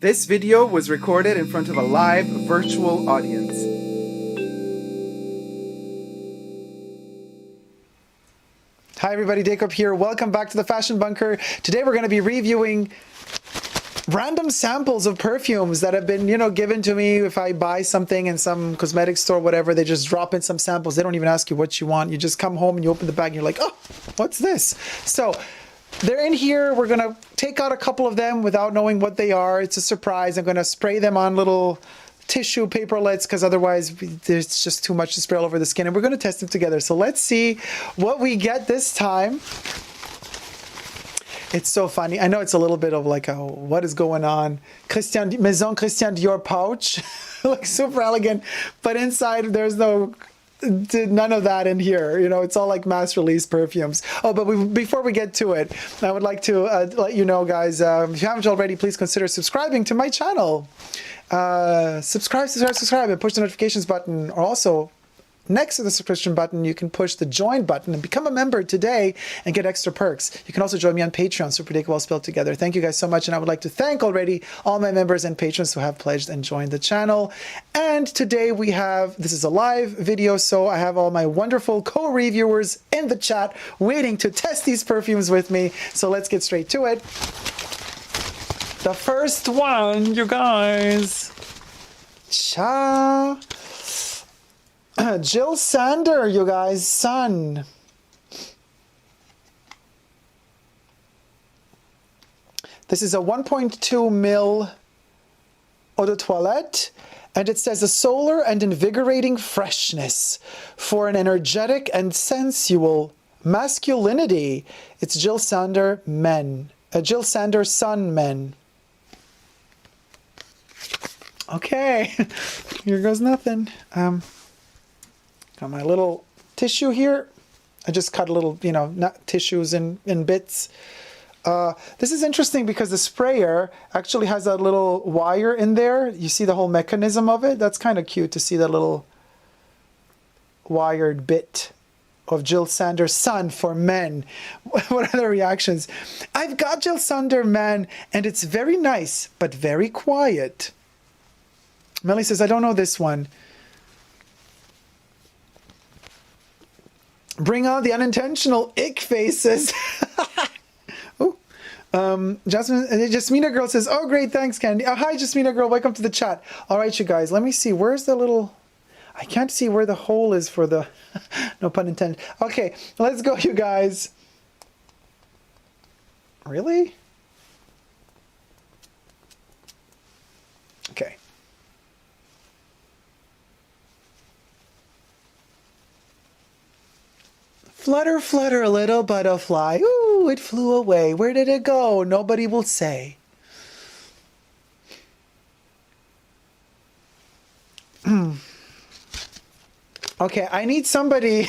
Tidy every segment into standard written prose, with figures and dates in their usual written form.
This video was recorded in front of a live virtual audience. Hi everybody, Dacob here. Welcome back to the Fashion Bunker. Today we're going to be reviewing random samples of perfumes that have been, given to me. If I buy something in some cosmetic store, whatever, they just drop in some samples. They don't even ask you what you want. You just come home and you open the bag and you're like, oh, what's this? So they're in here. We're going to take out a couple of them without knowing what they are. It's a surprise. I'm going to spray them on little tissue paperlets because otherwise there's just too much to spray all over the skin. And we're going to test them together. So let's see what we get this time. It's so funny. I know it's a little bit of like a, what is going on? Maison Christian Dior pouch. Like super elegant. But inside there's none of that in here. It's all like mass release perfumes. Oh, but before we get to it, I would like to let you know, guys, if you haven't already, please consider subscribing to my channel. Subscribe, and push the notifications button. Or also, next to the subscription button, you can push the join button and become a member today and get extra perks. You can also join me on Patreon, Super Dacob all spelled together. Thank you guys so much, and I would like to thank already all my members and patrons who have pledged and joined the channel. And today we have, this is a live video, so I have all my wonderful co-reviewers in the chat waiting to test these perfumes with me. So let's get straight to it. The first one, you guys. Jill Sander, you guys, Sun. This is a 1.2 ml eau de toilette, and it says a solar and invigorating freshness for an energetic and sensual masculinity. It's Jill Sander Men. Jill Sander Sun Men. Okay, here goes nothing. Got my little tissue here. I just cut a little, not tissues in bits. This is interesting because the sprayer actually has a little wire in there. You see the whole mechanism of it? That's kind of cute to see that little wired bit of Jill Sander Sun for Men. What are the reactions? I've got Jill Sander Men, and it's very nice, but very quiet. Melly says, I don't know this one. Bring on the unintentional ick faces. Oh, Jasmina Girl says, oh, great, thanks, Candy. Oh, hi, Jasmina Girl, welcome to the chat. All right, you guys, let me see. Where's the little... I can't see where the hole is for the... No pun intended. Okay, let's go, you guys. Really? Okay. Flutter, flutter, little butterfly. Ooh, it flew away. Where did it go? Nobody will say. Okay, I need somebody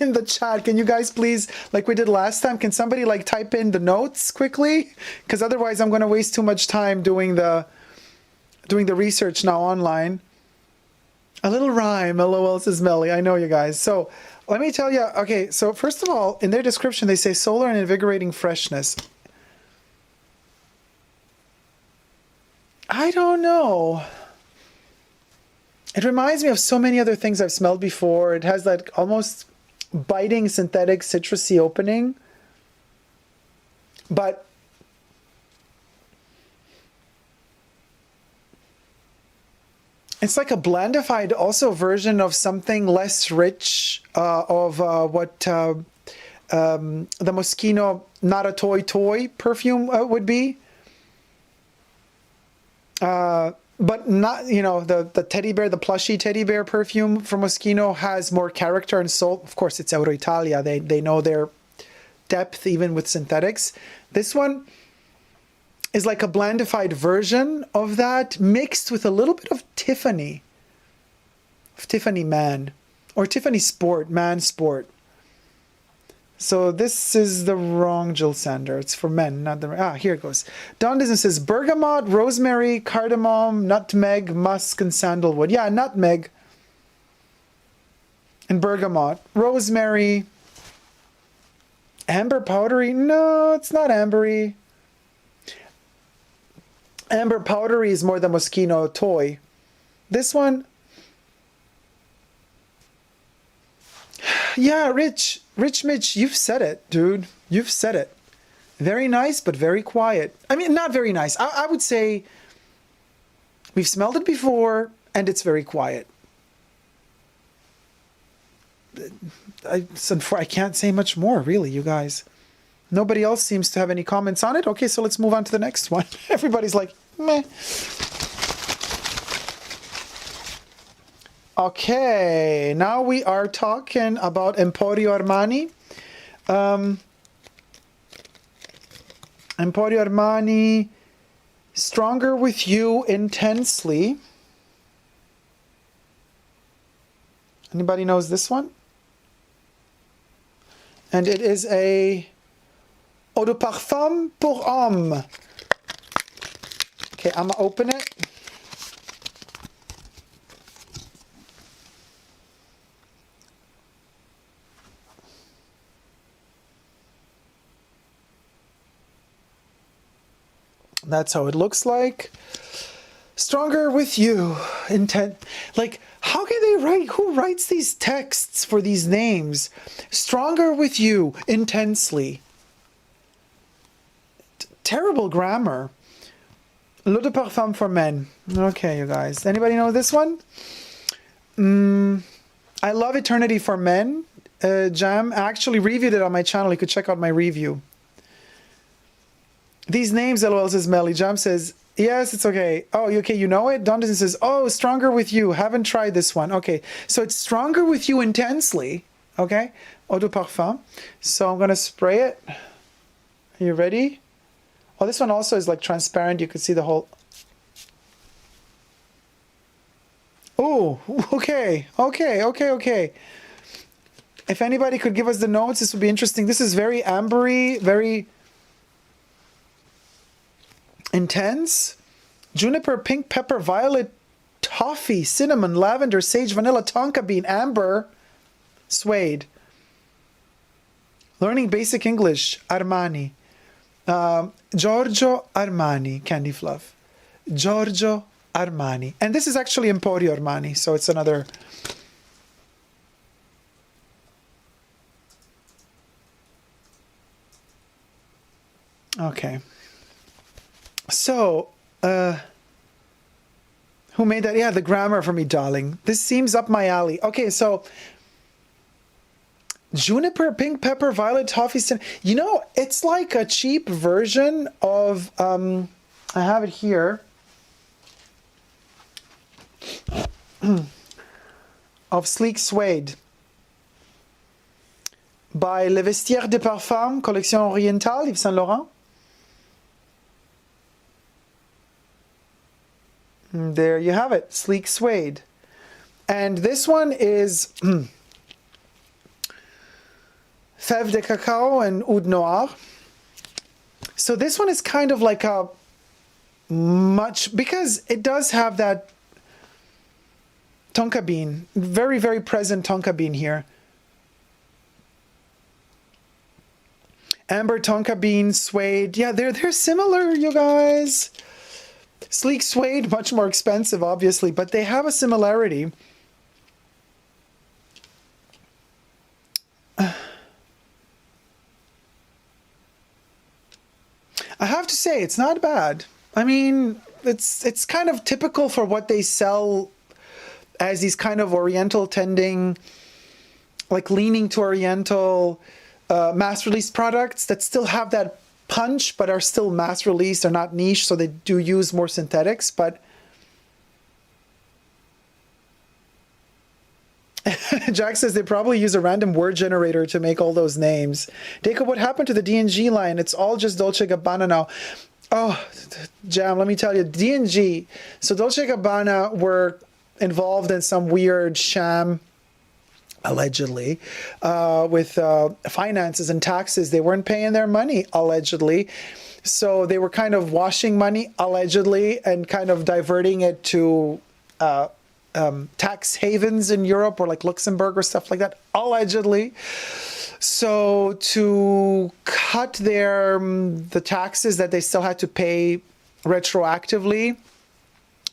in the chat. Can you guys please, like we did last time, can somebody like type in the notes quickly? Because otherwise I'm going to waste too much time doing the research now online. A little rhyme, LOL, says Melly. I know, you guys. So let me tell you, okay, so first of all, in their description, they say solar and invigorating freshness. I don't know. It reminds me of so many other things I've smelled before. It has that almost biting synthetic citrusy opening. But it's like a blandified also version of something less rich of what the Moschino Not a Toy perfume would be. But not, the teddy bear, the plushy teddy bear perfume from Moschino has more character and soul. Of course, it's Euro Italia. They know their depth even with synthetics. This one is like a blandified version of that mixed with a little bit of Tiffany. Tiffany Man. Or Tiffany Sport, Man Sport. So this is the wrong Jill Sander. It's for men, not the... here it goes. Don Disney says, bergamot, rosemary, cardamom, nutmeg, musk, and sandalwood. Yeah, nutmeg and bergamot. Rosemary. Amber powdery? No, it's not ambery. Amber powdery is more the Moschino toy. This one, yeah, Rich Mitch, you've said it, dude. You've said it. Very nice, but very quiet. I mean, not very nice. I would say we've smelled it before, and it's very quiet. I can't say much more, really, you guys. Nobody else seems to have any comments on it. Okay, so let's move on to the next one. Everybody's like, meh. Okay, now we are talking about Emporio Armani. Emporio Armani, Stronger With You Intensely. Anybody knows this one? And it is a Eau de Parfum pour Homme. Okay, I'm gonna open it. That's how it looks like. Stronger With You. Like, how can they write? Who writes these texts for these names? Stronger With You Intensely. Terrible grammar. L'eau de parfum for men. Okay, you guys. Anybody know this one? I love Eternity for Men. Jam. I actually reviewed it on my channel. You could check out my review. These names, LOL, says Melly. Jam says, yes, it's okay. Oh, okay, you know it? Don says, oh, Stronger With You. Haven't tried this one. Okay, so it's Stronger With You Intensely. Okay, Eau de Parfum. So I'm going to spray it. Are you ready? Oh, this one also is like transparent. You could see the whole... Oh, okay. If anybody could give us the notes, this would be interesting. This is very ambery, very... intense. Juniper, pink pepper, violet, toffee, cinnamon, lavender, sage, vanilla, tonka bean, amber, suede. Learning basic English, Armani. Giorgio Armani, Candy Fluff. Giorgio Armani. And this is actually Emporio Armani, so it's another... Okay. So, who made that? Yeah, the grammar for me, darling. This seems up my alley. Okay, so juniper, pink pepper, violet, toffee. You know, it's like a cheap version of, I have it here, of Sleek Suede by Le Vestiaire de Parfum, Collection Orientale, Yves Saint Laurent. There you have it, Sleek Suede. And this one is Fève de Cacao and Oud Noir. So this one is kind of like a much, because it does have that tonka bean, very, very present tonka bean here. Amber, tonka bean, suede. Yeah, they're similar, you guys. Sleek Suede, much more expensive, obviously, but they have a similarity. I have to say, it's not bad. I mean, it's kind of typical for what they sell as these kind of Oriental tending, like leaning to Oriental mass release products that still have that punch, but are still mass released. They're not niche, so they do use more synthetics, but Jack says they probably use a random word generator to make all those names. Dacob, what happened to the D&G line? It's all just Dolce & Gabbana now. Oh, Jam, let me tell you, D&G. So Dolce & Gabbana were involved in some weird sham, allegedly, with finances and taxes. They weren't paying their money, allegedly. So they were kind of washing money, allegedly, and kind of diverting it to tax havens in Europe, or like Luxembourg or stuff like that, allegedly. So to cut the taxes that they still had to pay retroactively,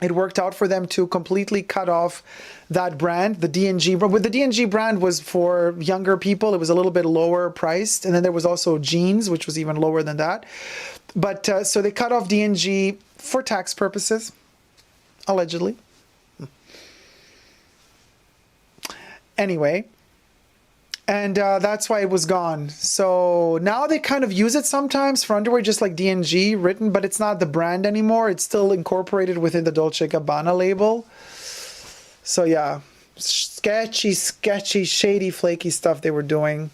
it worked out for them to completely cut off that brand, the D&G. But with the D&G brand was for younger people. It was a little bit lower priced. And then there was also jeans, which was even lower than that. But so they cut off D&G for tax purposes, allegedly. Anyway, and that's why it was gone. So now they kind of use it sometimes for underwear, just like D&G written, but it's not the brand anymore. It's still incorporated within the Dolce & Gabbana label. So yeah, sketchy, shady, flaky stuff they were doing.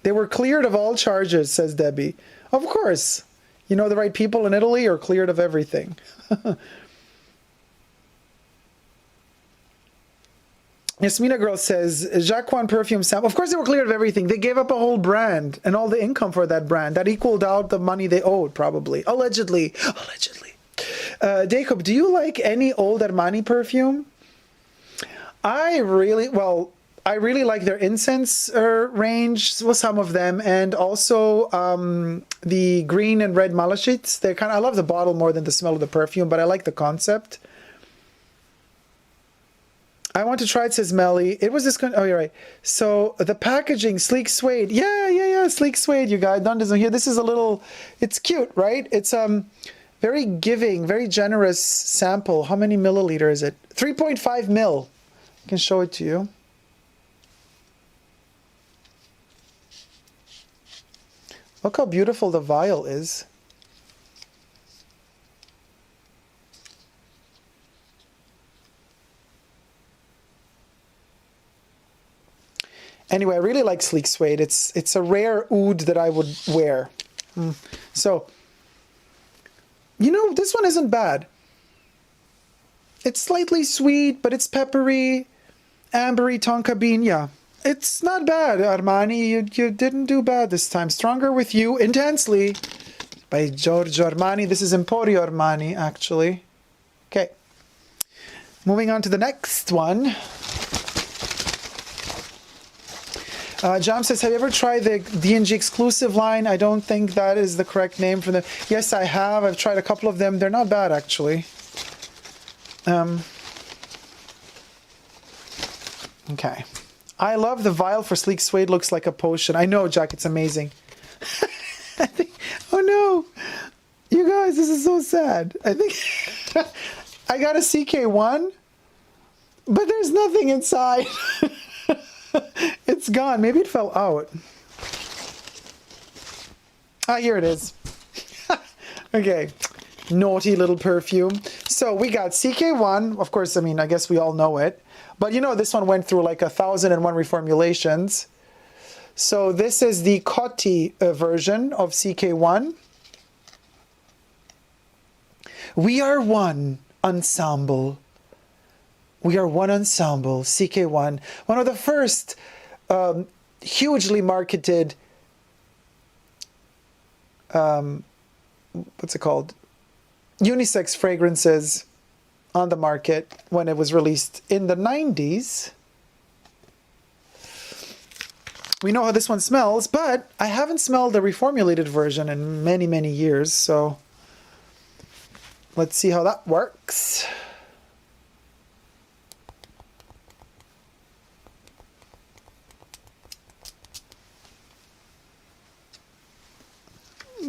They were cleared of all charges, says Debbie. Of course. You know, the right people in Italy are cleared of everything. Yasmina Girl says, Jacqueline perfume sample. Of course they were cleared of everything. They gave up a whole brand and all the income for that brand. That equaled out the money they owed, probably. Allegedly. Allegedly. Dacob, do you like any old Armani perfume? I really like their incense range, well, some of them, and also the green and red malachits. They're I love the bottle more than the smell of the perfume, but I like the concept. I want to try it, says Melly. It was this oh, you're right. So the packaging, sleek suede. Yeah, sleek suede, you guys. Don doesn't hear. This is a little, it's cute, right? It's very giving, very generous sample. How many milliliter is it? 3.5 mil. I can show it to you. Look how beautiful the vial is. Anyway, I really like sleek suede. It's a rare oud that I would wear. So, you know, this one isn't bad. It's slightly sweet, but it's peppery, ambery, tonka bean. Yeah, it's not bad, Armani. You didn't do bad this time. Stronger with You, Intensely, by Giorgio Armani. This is Emporio Armani, actually. Okay. Moving on to the next one. Jam says, have you ever tried the D&G exclusive line? I don't think that is the correct name for them. Yes, I have. I've tried a couple of them. They're not bad, actually. Okay. I love the vial for sleek suede. Looks like a potion. I know, Jack. It's amazing. I think, oh, no. You guys, this is so sad. I think I got a CK1, but there's nothing inside. It's gone. Maybe it fell out. Ah, here it is. Okay. Naughty little perfume. So we got CK1. Of course, I mean, I guess we all know it. But you know, this one went through like 1,001 reformulations. So this is the Coty version of CK1. We are one ensemble. We are one ensemble, CK1. One of the first hugely marketed, what's it called? Unisex fragrances on the market when it was released in the 90s. We know how this one smells, but I haven't smelled the reformulated version in many, many years. So let's see how that works.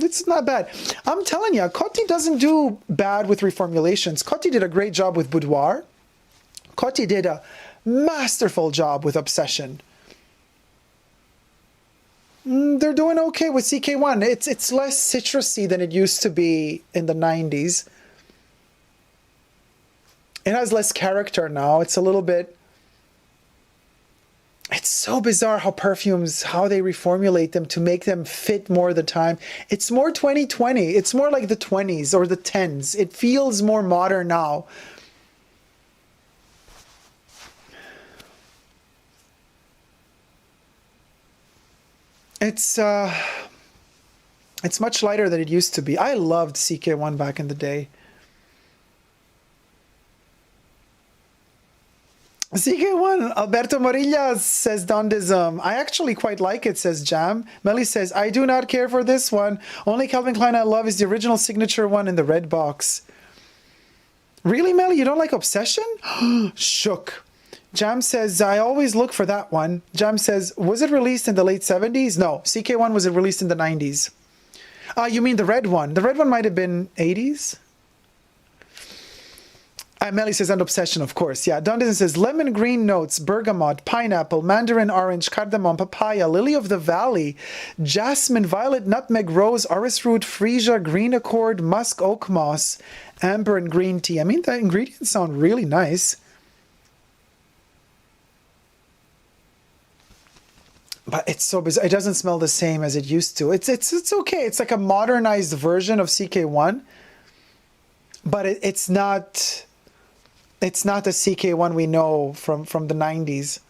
It's not bad. I'm telling you, Coty doesn't do bad with reformulations. Coty did a great job with Boudoir. Coty did a masterful job with Obsession. They're doing okay with CK1. It's less citrusy than it used to be in the 90s. It has less character now. It's a little bit... It's so bizarre how perfumes, how they reformulate them to make them fit more of the time. It's more 2020. It's more like the 20s or the 10s. It feels more modern now. It's much lighter than it used to be. I loved CK1 back in the day. CK1, Alberto Morillas says Dondism. I actually quite like it, says Jam. Melly says, I do not care for this one. Only Calvin Klein I love is the original signature one in the red box. Really, Melly? You don't like Obsession? Shook. Jam says, I always look for that one. Jam says, was it released in the late 70s? No, CK1 was released in the 90s. You mean the red one? The red one might have been 80s? Melly says, and Obsession, of course. Yeah, Dondison says, lemon green notes, bergamot, pineapple, mandarin orange, cardamom, papaya, lily of the valley, jasmine, violet, nutmeg, rose, orris root, freesia, green accord, musk, oak moss, amber, and green tea. I mean, the ingredients sound really nice. But it's so bizarre. It doesn't smell the same as it used to. It's okay. It's like a modernized version of CK1, but it's not. It's not the CK1 we know from the 90s.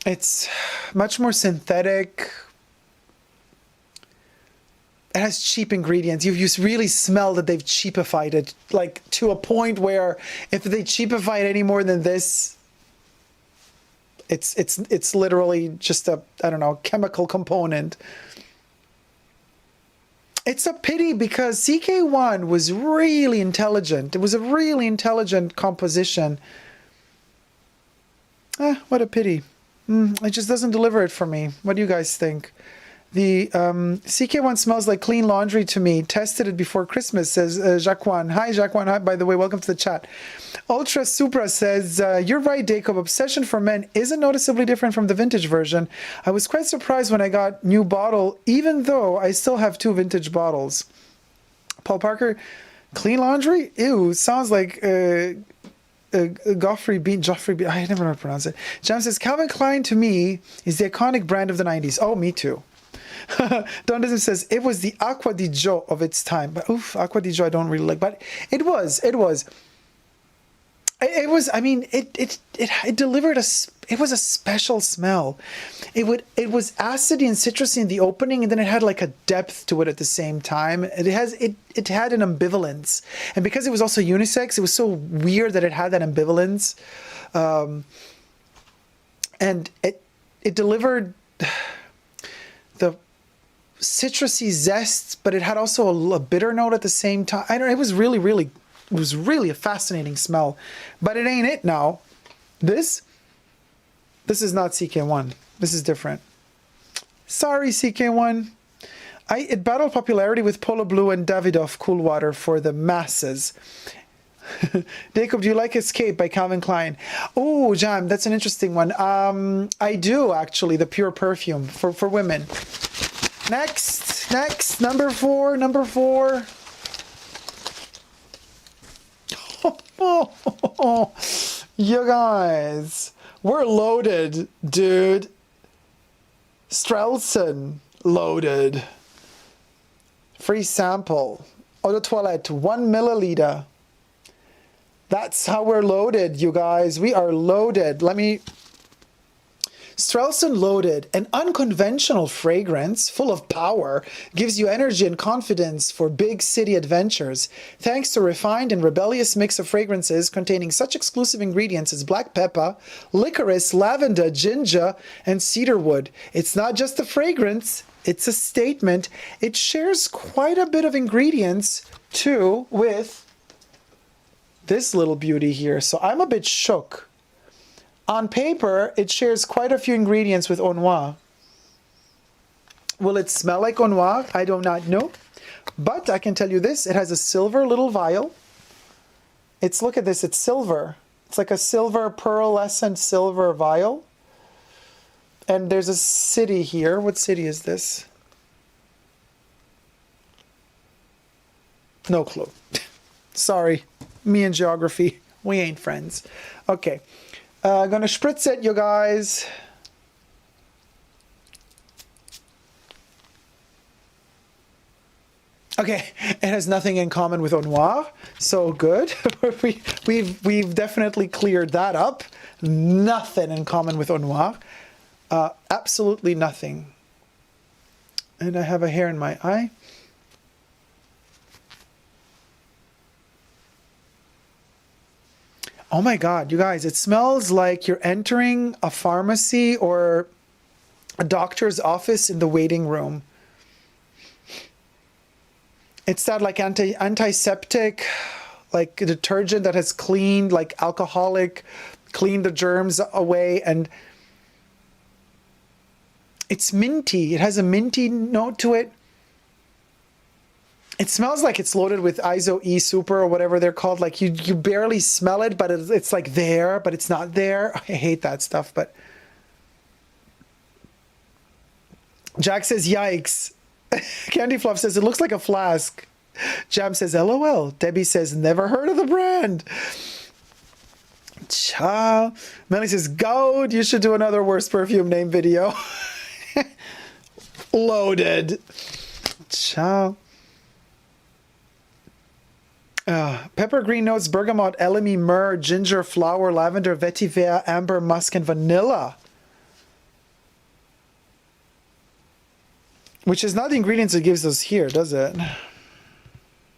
It's much more synthetic. It has cheap ingredients. You really smell that they've cheapified it, like to a point where if they cheapify it any more than this, it's literally just a, I don't know, chemical component. It's a pity because CK1 was really intelligent. It was a really intelligent composition. What a pity. It just doesn't deliver it for me. What do you guys think? The CK1 smells like clean laundry to me. Tested it before Christmas, says Jacqueline. Hi, Jacqueline. Hi, by the way, welcome to the chat. Ultra Supra says, you're right, Dacob. Obsession for Men isn't noticeably different from the vintage version. I was quite surprised when I got new bottle, even though I still have 2 vintage bottles. Paul Parker, clean laundry? Ew, sounds like Joffrey Bean, I never know how to pronounce it. Jam says, Calvin Klein to me is the iconic brand of the 90s. Oh, me too. Dondism says, it was the Acqua di Gio of its time. But oof, Acqua di Gio I don't really like. But it was, I mean, it delivered it was a special smell. It was acidy and citrusy in the opening, and then it had like a depth to it at the same time. It had an ambivalence. And because it was also unisex, it was so weird that it had that ambivalence. And it delivered the citrusy zest, but it had also a bitter note at the same time. I don't know, it was really a fascinating smell, but it ain't it now. This is not CK1. This is different. Sorry, CK1. It battled popularity with Polo Blue and Davidoff Cool Water for the masses. Dacob, do you like Escape by Calvin Klein? Oh, Jam, that's an interesting one. I do, actually, the pure perfume for women. Next, number four. Oh, you guys, we're loaded, dude. Strelson, loaded. Free sample. Eau de toilette, 1 milliliter. That's how we're loaded, you guys. We are loaded. Strelson Loaded, an unconventional fragrance full of power, gives you energy and confidence for big city adventures. Thanks to a refined and rebellious mix of fragrances containing such exclusive ingredients as black pepper, licorice, lavender, ginger, and cedarwood. It's not just a fragrance, it's a statement. It shares quite a bit of ingredients, too, with this little beauty here. So I'm a bit shook. On paper, it shares quite a few ingredients with Eau Noire. Will it smell like Eau Noire? I do not know. But I can tell you this, it has a silver little vial. Look at this, it's silver. It's like a silver, pearlescent silver vial. And there's a city here. What city is this? No clue. Sorry, me and geography, we ain't friends. Okay. Gonna spritz it, you guys. Okay, it has nothing in common with Eau Noire, so good. we've definitely cleared that up. Nothing in common with Eau Noire. Absolutely nothing. And I have a hair in my eye. Oh my God, you guys, it smells like you're entering a pharmacy or a doctor's office in the waiting room. It's that like antiseptic, like detergent that has cleaned, like alcoholic, cleaned the germs away, and it's minty. It has a minty note to it. It smells like it's loaded with ISO E Super or whatever they're called. Like you barely smell it, but it's like there, but it's not there. I hate that stuff. But Jack says, yikes. Candy Fluff says, it looks like a flask. Jam says, LOL. Debbie says, never heard of the brand. Ciao. Melly says, goat, you should do another worst perfume name video. Loaded. Ciao. Pepper green notes, bergamot, elemi, myrrh, ginger, flower, lavender, vetiver, amber, musk, and vanilla. Which is not the ingredients it gives us here, does it?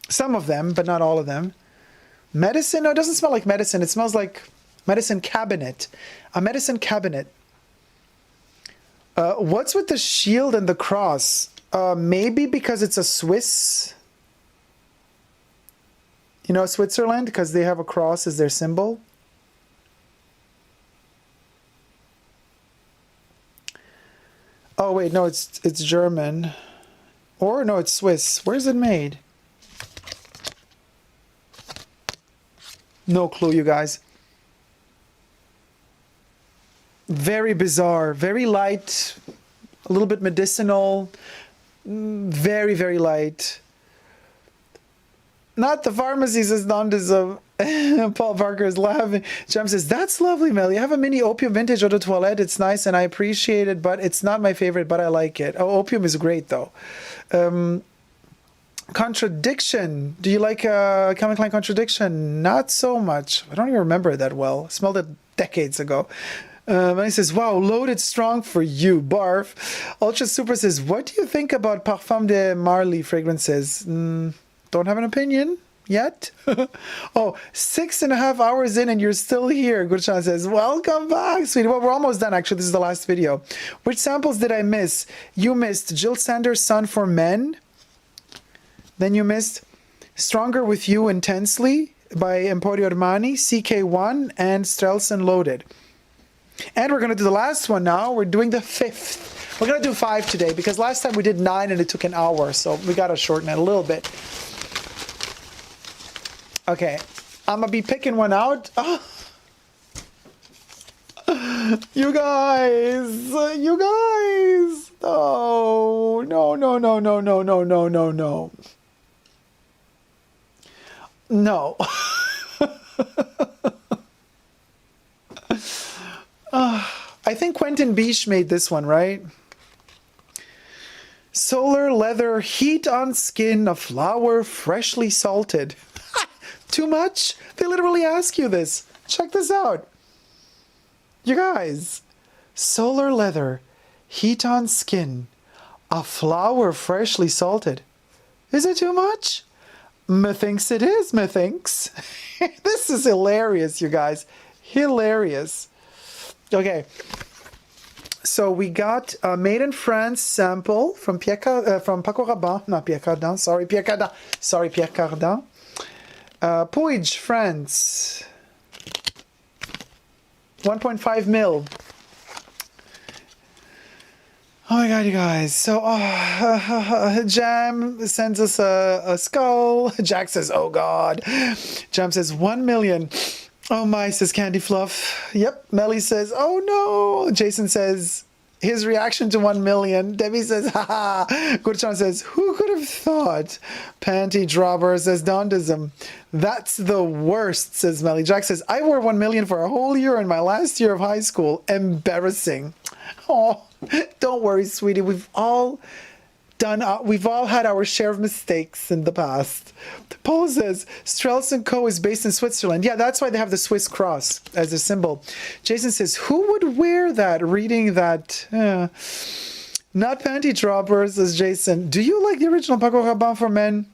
Some of them, but not all of them. Medicine? No, it doesn't smell like medicine. It smells like medicine cabinet. A medicine cabinet. What's with the shield and the cross? Maybe because it's a Swiss. You know, Switzerland, because they have a cross as their symbol. Oh wait, no, it's German. Or no, it's Swiss. Where's it made? No clue, you guys. Very bizarre, very light, a little bit medicinal, very, very light. Not the pharmacies as non-deserve. Paul Parker is laughing. Jem says, that's lovely, Mel. You have a mini opium vintage eau de toilette. It's nice and I appreciate it, but it's not my favorite, but I like it. Oh, opium is great, though. Contradiction. Do you like Calvin Klein Contradiction? Not so much. I don't even remember it that well. I smelled it decades ago. And he says, wow, loaded strong for you, barf. Ultra Super says, what do you think about Parfum de Marly fragrances? Don't have an opinion yet. Oh, 6.5 hours in and you're still here. Gurchan says, welcome back, sweetie. Well, we're almost done, actually. This is the last video. Which samples did I miss? You missed Jill Sanders' Sun for Men. Then you missed Stronger With You Intensely by Emporio Armani, CK1, and Strelson Loaded. And we're going to do the last one now. We're doing the 5th. We're going to do 5 today because last time we did 9 and it took an hour. So we got to shorten it a little bit. Okay. I'm going to be picking one out. Oh. You guys. You guys. Oh, no, no, no, no, no, no, no, no, no. No. I think Quentin Biche made this one, right? Solar leather, heat on skin, a flower freshly salted. Too much? They literally ask you this. Check this out. You guys. Solar leather, heat on skin, a flower freshly salted. Is it too much? Methinks it is, methinks. This is hilarious, you guys. Hilarious. Okay, so we got a made in France sample from from PACO Rabanne, not Pierre Cardin, sorry, Pierre Cardin, sorry, Pierre Cardin. Puig, France, 1.5 mil. Oh my God, you guys. So, Jam sends us a skull. Jack says, oh God. Jam says, 1 million. Oh my, says Candy Fluff. Yep. Melly says, oh no. Jason says, his reaction to 1 million. Debbie says, haha. Gurchan says, who could have thought? Panty dropper says, Dondism. That's the worst, says Melly. Jack says, I wore 1 million for a whole year in my last year of high school. Embarrassing. Oh, don't worry, sweetie. We've all had our share of mistakes in the past. Paul says, Strelson Co. is based in Switzerland. Yeah, that's why they have the Swiss cross as a symbol. Jason says, who would wear that? Reading that. Not panty droppers, says Jason. Do you like the original PACO Rabanne for Men?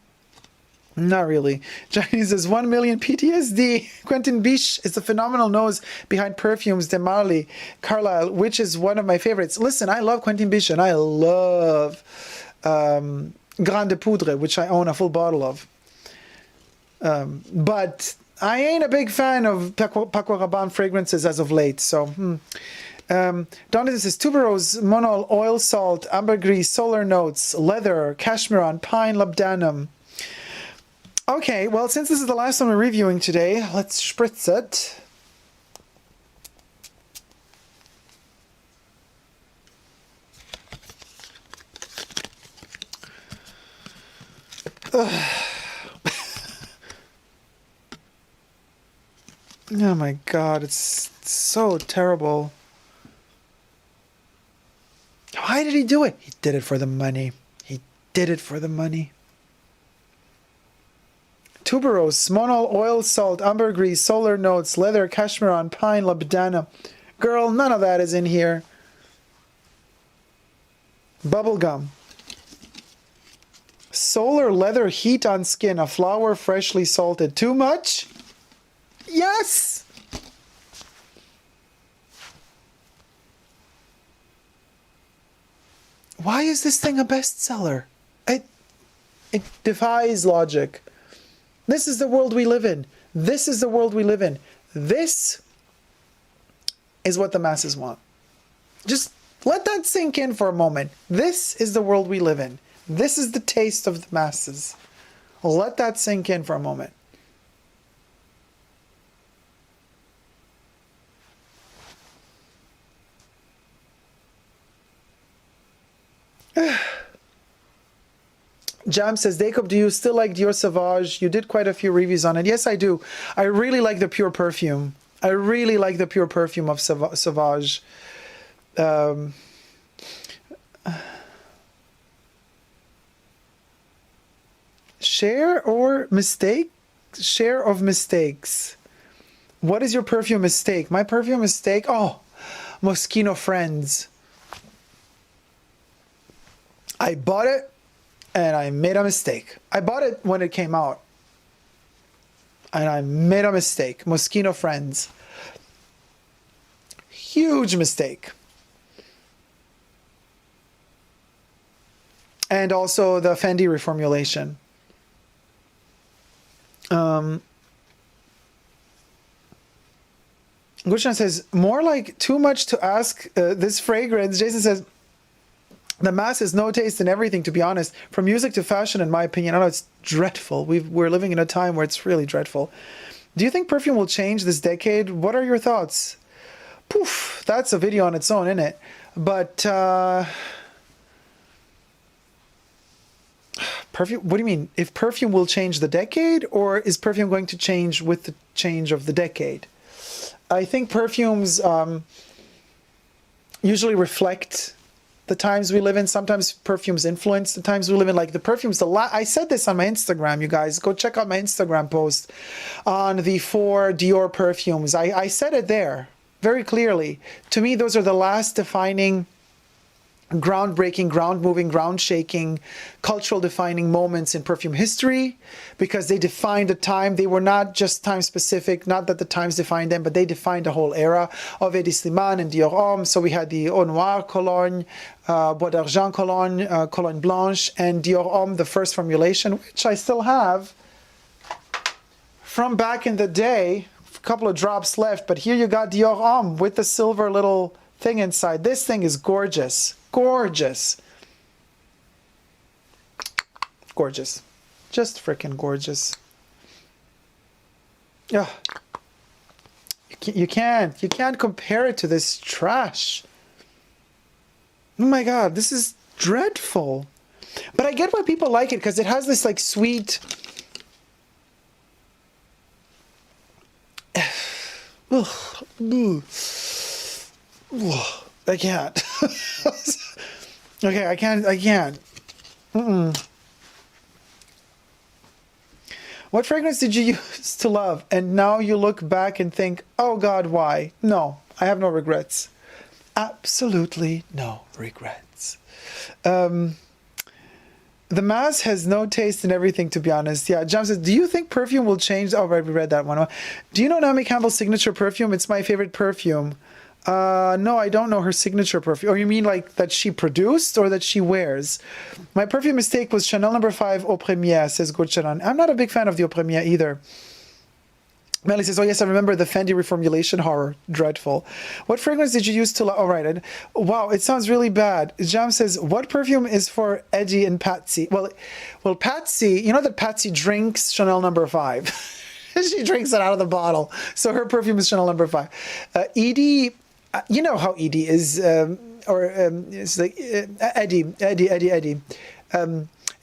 Not really. Johnny says 1 million PTSD. Quentin Biche is the phenomenal nose behind Perfumes de Marly Carlisle, which is one of my favorites. Listen, I love Quentin Biche and I love Grande Poudre, which I own a full bottle of. But I ain't a big fan of PACO Rabanne fragrances as of late. So, Donald says tuberose, monol, oil salt, ambergris, solar notes, leather, cashmere, pine, labdanum. Okay, well, since this is the last one we're reviewing today, let's spritz it. Oh my God, it's so terrible. Why did he do it? He did it for the money. He did it for the money. Tuberose, monol, oil salt, ambergris, solar notes, leather, cashmere, pine, labdanum. Girl, none of that is in here. Bubblegum. Solar leather heat on skin, a flower freshly salted. Too much? Yes! Why is this thing a bestseller? It defies logic. This is the world we live in. This is the world we live in. This is what the masses want. Just let that sink in for a moment. This is the world we live in. This is the taste of the masses. Let that sink in for a moment. Jam says, Dacob, do you still like Dior Sauvage? You did quite a few reviews on it. Yes, I do. I really like the pure perfume. I really like the pure perfume of Sauvage. Share or mistake? Share of mistakes. What is your perfume mistake? My perfume mistake? Oh, Moschino Friends. I bought it and I made a mistake. I bought it when it came out and I made a mistake. Moschino Friends. Huge mistake. And also the Fendi reformulation. Gushan says, more like too much to ask this fragrance. Jason says, the mass has no taste in everything, to be honest. From music to fashion, in my opinion. I know it's dreadful. We're living in a time where it's really dreadful. Do you think perfume will change this decade? What are your thoughts? Poof, that's a video on its own, isn't it? But perfume, what do you mean? If perfume will change the decade, or is perfume going to change with the change of the decade? I think perfumes usually reflect the times we live in. Sometimes perfumes influence the times we live in. Like the perfumes, I said this on my Instagram, you guys. Go check out my Instagram post on the 4 Dior perfumes. I said it there very clearly. To me, those are the last defining, groundbreaking, ground-moving, ground-shaking, cultural-defining moments in perfume history, because they defined a time. They were not just time-specific, not that the times defined them, but they defined a whole era of Eddie Slimane and Dior Homme. So we had the Eau Noire Cologne, Bois d'Argent Cologne, Cologne Blanche, and Dior Homme, the first formulation, which I still have from back in the day. A couple of drops left, but here you got Dior Homme with the silver little thing inside. This thing is gorgeous. Gorgeous. Gorgeous. Just freaking gorgeous. Yeah. You can't compare it to this trash. Oh my God, this is dreadful. But I get why people like it, because it has this like sweet... Ugh. Ugh. Ugh. I can't. Okay, I can't. What fragrance did you use to love and now you look back and think, oh God, why? No, I have no regrets. Absolutely no regrets. The mask has no taste in everything, to be honest. Yeah, John says, do you think perfume will change? Oh, right, we read that one. Do you know Naomi Campbell's signature perfume? It's my favorite perfume. No, I don't know her signature perfume. Or you mean like that she produced or that she wears? My perfume mistake was Chanel No. 5 Eau Première, says Gurcharan. I'm not a big fan of the Eau Première either. Melly says, oh yes, I remember the Fendi reformulation horror. Dreadful. What fragrance did you use to... Oh, right. Wow, it sounds really bad. Jam says, what perfume is for Eddie and Patsy? Well, Patsy, you know that Patsy drinks Chanel No. 5. She drinks it out of the bottle. So her perfume is Chanel No. 5. Edie, you know how Edie is, it's like Eddie.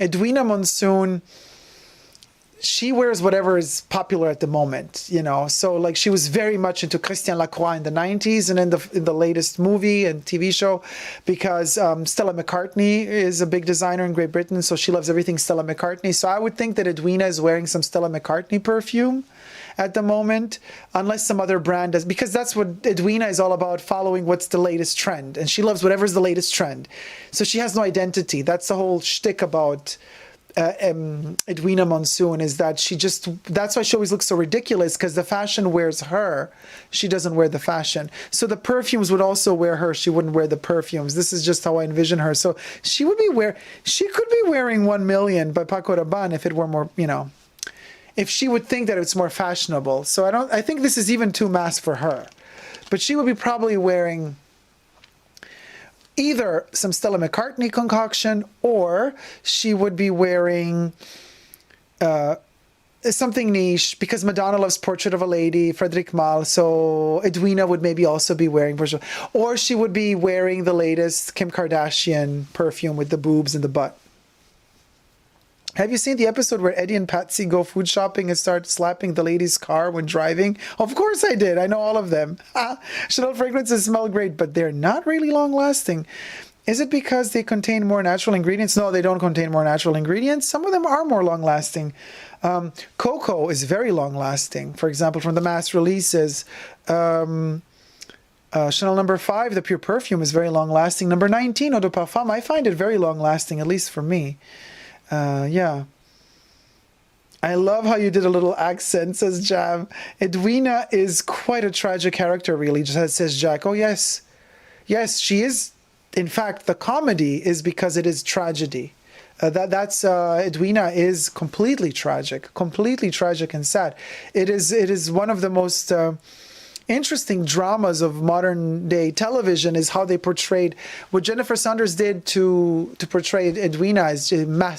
Edwina Monsoon, she wears whatever is popular at the moment, you know. So like she was very much into Christian Lacroix in the 90s and in the latest movie and TV show, because Stella McCartney is a big designer in Great Britain, so she loves everything Stella McCartney. So I would think that Edwina is wearing some Stella McCartney perfume at the moment, unless some other brand does, because that's what Edwina is all about, following what's the latest trend, and she loves whatever's the latest trend. So she has no identity. That's the whole shtick about Edwina Monsoon, is that that's why she always looks so ridiculous, because the fashion wears her. She doesn't wear the fashion. So the perfumes would also wear her. She wouldn't wear the perfumes. This is just how I envision her. So she could be wearing 1 million by PACO Rabanne if it were more, you know, if she would think that it's more fashionable. So I think this is even too mass for her. But she would be probably wearing either some Stella McCartney concoction, or she would be wearing something niche, because Madonna loves Portrait of a Lady, Frederic Malle, so Edwina would maybe also be wearing, or she would be wearing the latest Kim Kardashian perfume with the boobs and the butt. Have you seen the episode where Eddie and Patsy go food shopping and start slapping the lady's car when driving? Of course I did. I know all of them. Chanel fragrances smell great, but they're not really long-lasting. Is it because they contain more natural ingredients? No, they don't contain more natural ingredients. Some of them are more long-lasting. Cocoa is very long-lasting. For example, from the mass releases, Chanel No. 5, the pure perfume, is very long-lasting. Number 19, Eau de Parfum, I find it very long-lasting, at least for me. Yeah. I love how you did a little accent, says Jam. Edwina is quite a tragic character, really, says Jack. Oh, yes. Yes, she is. In fact, the comedy is because it is tragedy. Edwina is completely tragic and sad. It is one of the most interesting dramas of modern day television, is how they portrayed what Jennifer Saunders did to portray Edwina, is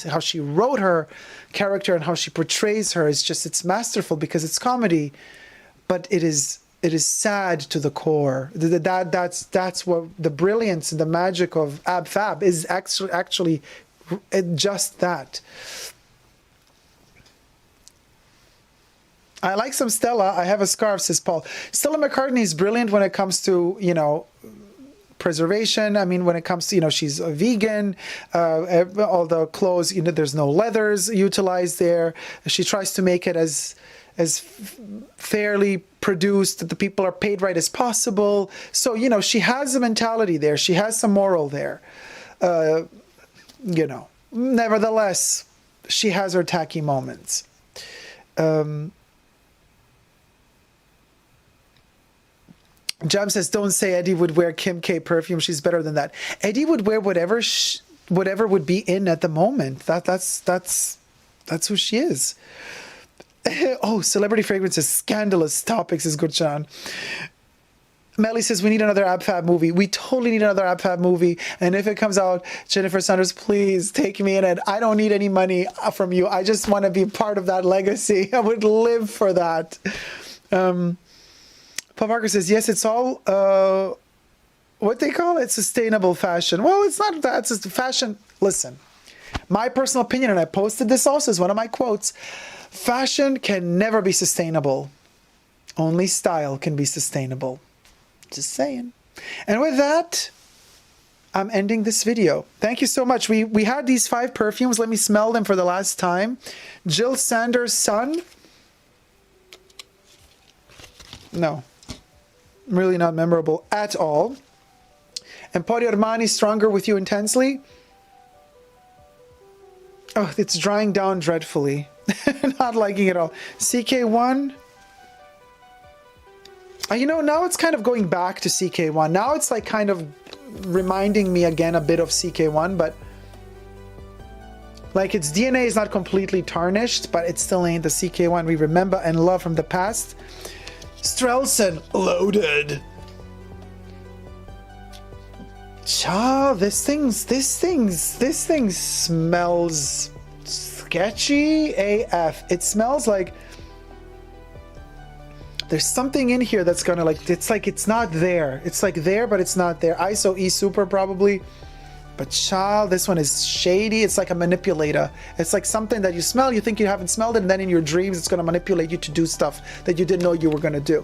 how she wrote her character and how she portrays her. It's masterful because it's comedy, but it is sad to the core. That's what the brilliance and the magic of Ab Fab is, actually just that. I like some Stella. I have a scarf, says Paul. Stella McCartney is brilliant when it comes to, you know, preservation. I mean, when it comes to, you know, she's a vegan. All the clothes, you know, there's no leathers utilized there. She tries to make it as fairly produced, that the people are paid right as possible. So, you know, she has a mentality there. She has some moral there. You know, nevertheless, she has her tacky moments. Jam says, don't say Eddie would wear Kim K perfume. She's better than that. Eddie would wear whatever would be in at the moment. That's who she is. Oh, celebrity fragrances, scandalous topics is good, John. Melly says, we need another Ab Fab movie. We totally need another Ab Fab movie. And if it comes out, Jennifer Saunders, please take me in it. I don't need any money from you. I just want to be part of that legacy. I would live for that. Paul Parker says, yes, it's all, what they call it, sustainable fashion. Well, it's not that. It's just fashion. Listen, my personal opinion, and I posted this also as one of my quotes, fashion can never be sustainable. Only style can be sustainable. Just saying. And with that, I'm ending this video. Thank you so much. We had these 5 perfumes. Let me smell them for the last time. Jill Sanders' Sun. No. Really not memorable at all. Emporio Armani, Stronger with You Intensely. Oh, it's drying down dreadfully. Not liking it all. CK1. You know, now it's kind of going back to CK1. Now it's like kind of reminding me again a bit of CK1, but like its DNA is not completely tarnished, but it still ain't the CK1 we remember and love from the past. Strelson loaded. Cha, this thing smells sketchy AF. It smells like there's something in here that's gonna like, it's like it's not there. It's like there, but it's not there. ISO E Super probably. But child, this one is shady. It's like a manipulator. It's like something that you smell, you think you haven't smelled it, and then in your dreams it's gonna manipulate you to do stuff that you didn't know you were gonna do.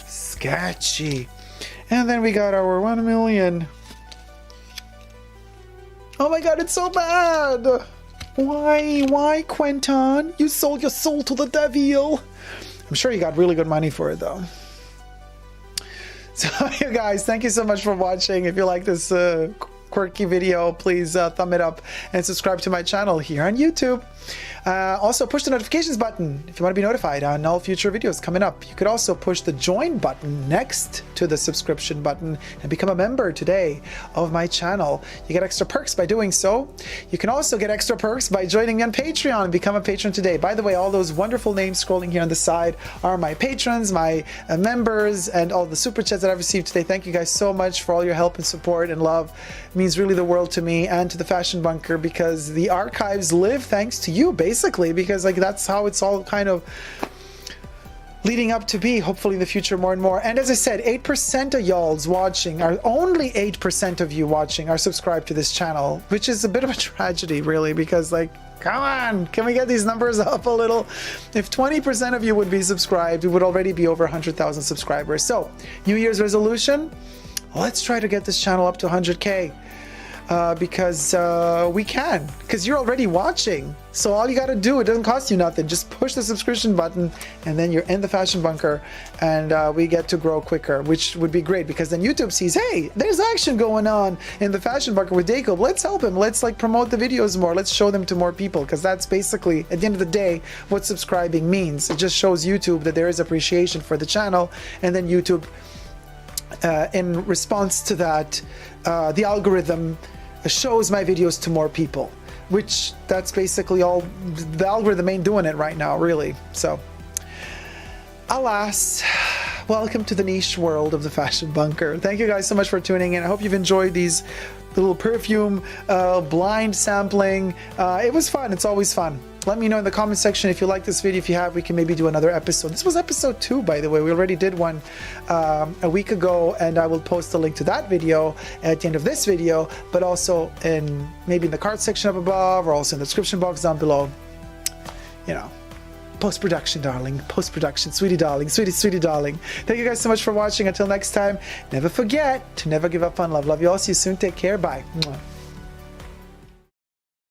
Sketchy. And then we got our 1 million. Oh my god, it's so bad! Why, Quentin? You sold your soul to the devil. I'm sure you got really good money for it though. So you guys, thank you so much for watching. If you like this quirky video, please thumb it up and subscribe to my channel here on YouTube. Also push the notifications button if you want to be notified on all future videos coming up. You could also push the join button next to the subscription button and become a member today of my channel. You get extra perks by doing so. You can also get extra perks by joining me on Patreon and become a patron today. By the way, all those wonderful names scrolling here on the side are my patrons, my members, and all the super chats that I've received today. Thank you guys so much for all your help and support and love. It means really the world to me and to the Fashion Bunker, because the archives live thanks to you, basically, because like that's how it's all kind of leading up to be, hopefully in the future more and more. And as I said, 8% of y'all's watching, are only 8% of you watching are subscribed to this channel, which is a bit of a tragedy really, because like, come on, can we get these numbers up a little? If 20% of you would be subscribed, we would already be over 100,000 subscribers. So New Year's resolution, let's try to get this channel up to 100K. Because we can, because you're already watching. So all you got to do, it doesn't cost you nothing, just push the subscription button and then you're in the Fashion Bunker, and we get to grow quicker, which would be great, because then YouTube sees, hey, there's action going on in the Fashion Bunker with Dacob. Let's help him. Let's like promote the videos more. Let's show them to more people, because that's basically at the end of the day what subscribing means. It just shows YouTube that there is appreciation for the channel, and then YouTube in response to that, the algorithm shows my videos to more people, which that's basically all. The algorithm ain't doing it right now, really. So alas, welcome to the niche world of the Fashion Bunker. Thank you guys so much for tuning in. I hope you've enjoyed these little perfume blind sampling. It was fun. It's always fun. Let me know in the comment section if you like this video. If you have, we can maybe do another episode. This was episode 2, by the way. We already did one a week ago, and I will post a link to that video at the end of this video, but also in maybe in the card section up above, or also in the description box down below. You know, post-production, darling. Post-production, sweetie darling, sweetie darling. Thank you guys so much for watching. Until next time, never forget to never give up on love. Love you all. See you soon. Take care. Bye. Mwah.